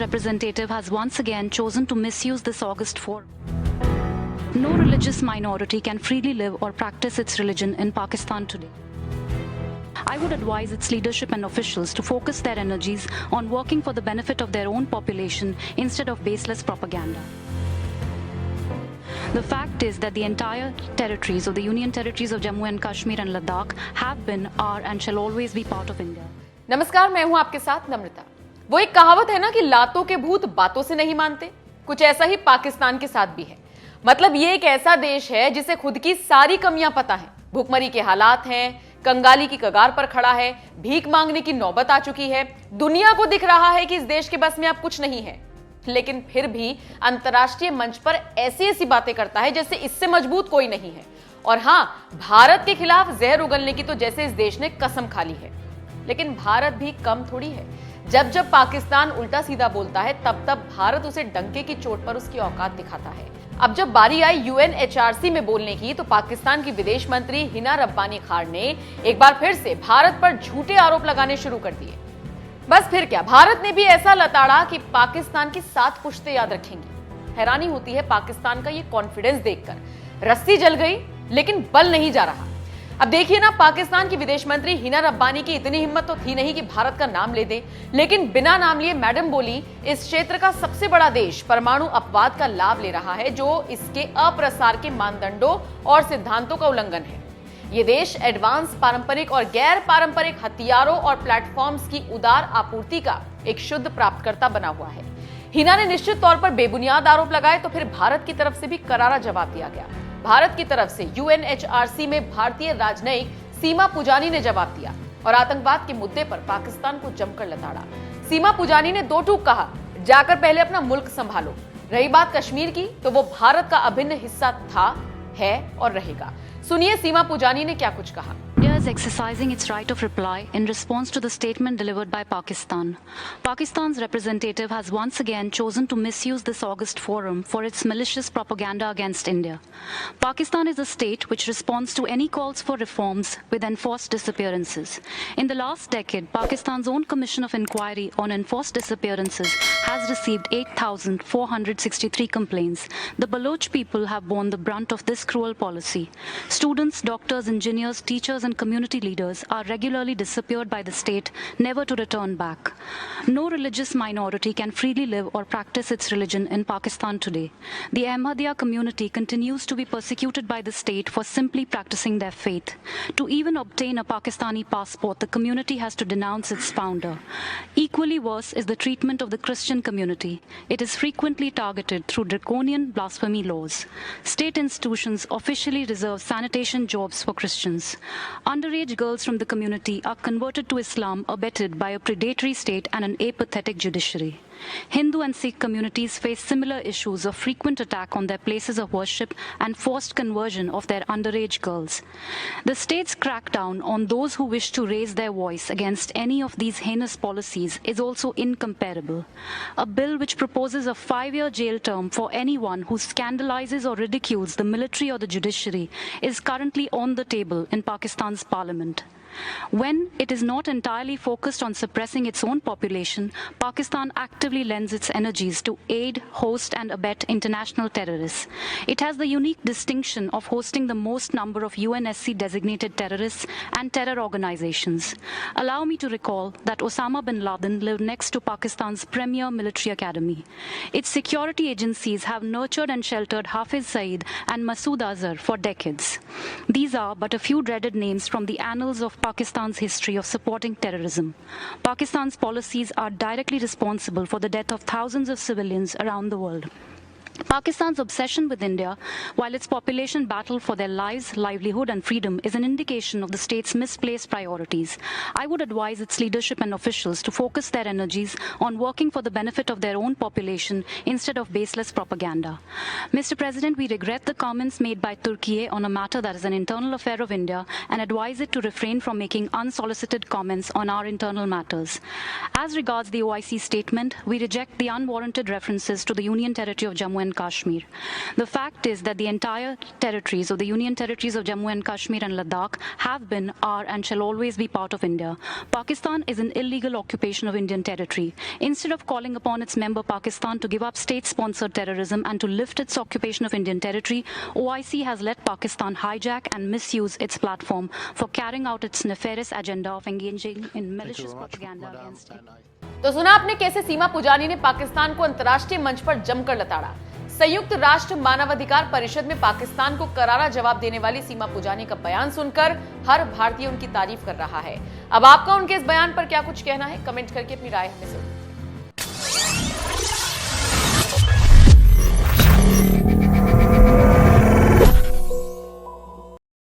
representative has once again chosen to misuse this August forum. No religious minority can freely live or practice its religion in Pakistan today. I would advise its leadership and officials to focus their energies on working for the benefit of their own population instead of baseless propaganda. The fact is that the entire territories of the Union Territories of Jammu and Kashmir and Ladakh have been, are and shall always be part of India. नमस्कार, मैं हूं आपके साथ नम्रता। वो एक कहावत है ना कि लातों के भूत बातों से नहीं मानते, कुछ ऐसा ही पाकिस्तान के साथ भी है। मतलब ये एक ऐसा देश है जिसे खुद की सारी कमियां पता है, भूखमरी के हालात हैं, कंगाली की कगार पर खड़ा है, भीख मांगने की नौबत आ चुकी है, दुनिया को दिख रहा है कि इस देश के बस में अब कुछ नहीं है, लेकिन फिर भी अंतर्राष्ट्रीय मंच पर ऐसी ऐसी बातें करता है जैसे इससे मजबूत कोई नहीं है। और हां, भारत के खिलाफ जहर उगलने की तो जैसे इस देश ने कसम खा ली है। लेकिन भारत भी कम थोड़ी है। जब जब पाकिस्तान उल्टा सीधा बोलता है तब तब भारत उसे डंके की चोट पर उसकी औकात दिखाता है। अब जब बारी आई UNHRC में बोलने की तो पाकिस्तान की विदेश मंत्री हिना रब्बानी खान ने एक बार फिर से भारत पर झूठे आरोप लगाने शुरू कर दिए। बस फिर क्या, भारत ने भी ऐसा लताड़ा कि पाकिस्तान की 7 पुश्तें याद रखेंगी। हैरानी होती है पाकिस्तान का ये कॉन्फिडेंस देखकर। रस्सी जल गई लेकिन बल नहीं जा रहा। अब देखिए ना, पाकिस्तान की विदेश मंत्री हिना रब्बानी की इतनी हिम्मत तो थी नहीं कि भारत का नाम ले दे, लेकिन बिना नाम लिए मैडम बोली इस क्षेत्र का सबसे बड़ा देश परमाणु अपवाद का लाभ ले रहा है, जो इसके अप्रसार के मानदंडों और सिद्धांतों का उल्लंघन है। ये देश एडवांस पारंपरिक और गैर पारंपरिक हथियारों और प्लेटफॉर्म्स की उदार आपूर्ति का एक शुद्ध प्राप्तकर्ता बना हुआ है। हिना ने निश्चित तौर पर बेबुनियाद आरोप लगाए तो फिर भारत की तरफ से भी करारा जवाब दिया गया। भारत की तरफ से UNHRC में भारतीय राजनयिक सीमा पुजानी ने जवाब दिया और आतंकवाद के मुद्दे पर पाकिस्तान को जमकर लताड़ा। सीमा पुजानी ने 2 टूक कहा, जाकर पहले अपना मुल्क संभालो। रही बात कश्मीर की, तो वो भारत का अभिन्न हिस्सा था, है और रहेगा। सुनिए सीमा पुजानी ने क्या कुछ कहा। India is exercising its right of reply in response to the statement delivered by Pakistan. Pakistan's representative has once again chosen to misuse this August forum for its malicious propaganda against India. Pakistan is a state which responds to any calls for reforms with enforced disappearances. In the last decade, Pakistan's own Commission of Inquiry on Enforced Disappearances has received 8,463 complaints. The Baloch people have borne the brunt of this cruel policy. Students, doctors, engineers, teachers and community leaders are regularly disappeared by the state, never to return back. No religious minority can freely live or practice its religion in Pakistan today. The Ahmadiyya community continues to be persecuted by the state for simply practicing their faith. To even obtain a Pakistani passport, the community has to denounce its founder. Equally worse is the treatment of the Christian community. It is frequently targeted through draconian blasphemy laws. State institutions officially reserve sanitation jobs for Christians. Underage girls from the community are converted to Islam abetted by a predatory state and an apathetic judiciary. Hindu and Sikh communities face similar issues of frequent attack on their places of worship and forced conversion of their underage girls. The state's crackdown on those who wish to raise their voice against any of these heinous policies is also incomparable. A bill which proposes a 5-year jail term for anyone who scandalizes or ridicules the military or the judiciary is currently on the table in Pakistan's parliament. When it is not entirely focused on suppressing its own population, Pakistan actively lends its energies to aid, host and abet international terrorists. It has the unique distinction of hosting the most number of UNSC designated terrorists and terror organizations. Allow me to recall that Osama bin Laden lived next to Pakistan's premier military academy. Its security agencies have nurtured and sheltered Hafiz Saeed and Masood Azhar for decades. These are but a few dreaded names from the annals of Pakistan's history of supporting terrorism. Pakistan's policies are directly responsible for the death of thousands of civilians around the world. Pakistan's obsession with India, while its population battle for their lives, livelihood and freedom, is an indication of the state's misplaced priorities. I would advise its leadership and officials to focus their energies on working for the benefit of their own population instead of baseless propaganda. Mr. President, we regret the comments made by Turkey on a matter that is an internal affair of India and advise it to refrain from making unsolicited comments on our internal matters. As regards the OIC statement, we reject the unwarranted references to the Union Territory of Jammu and and Kashmir. The fact is that the entire territories of the Union territories of Jammu and Kashmir and Ladakh have been, are, and shall always be part of India. Pakistan is an illegal occupation of Indian territory. Instead of calling upon its member Pakistan to give up state-sponsored terrorism and to lift its occupation of Indian territory, OIC has let Pakistan hijack and misuse its platform for carrying out its nefarious agenda of engaging in malicious propaganda against it. तो सुना आपने कैसे सीमा पुजानी ने पाकिस्तान को अंतर्राष्ट्रीय मंच पर जमकर लताड़ा। संयुक्त राष्ट्र मानवाधिकार परिषद में पाकिस्तान को करारा जवाब देने वाली सीमा पुजानी का बयान सुनकर हर भारतीय उनकी तारीफ कर रहा है। अब आपका उनके इस बयान पर क्या कुछ कहना है, कमेंट करके अपनी राय हमें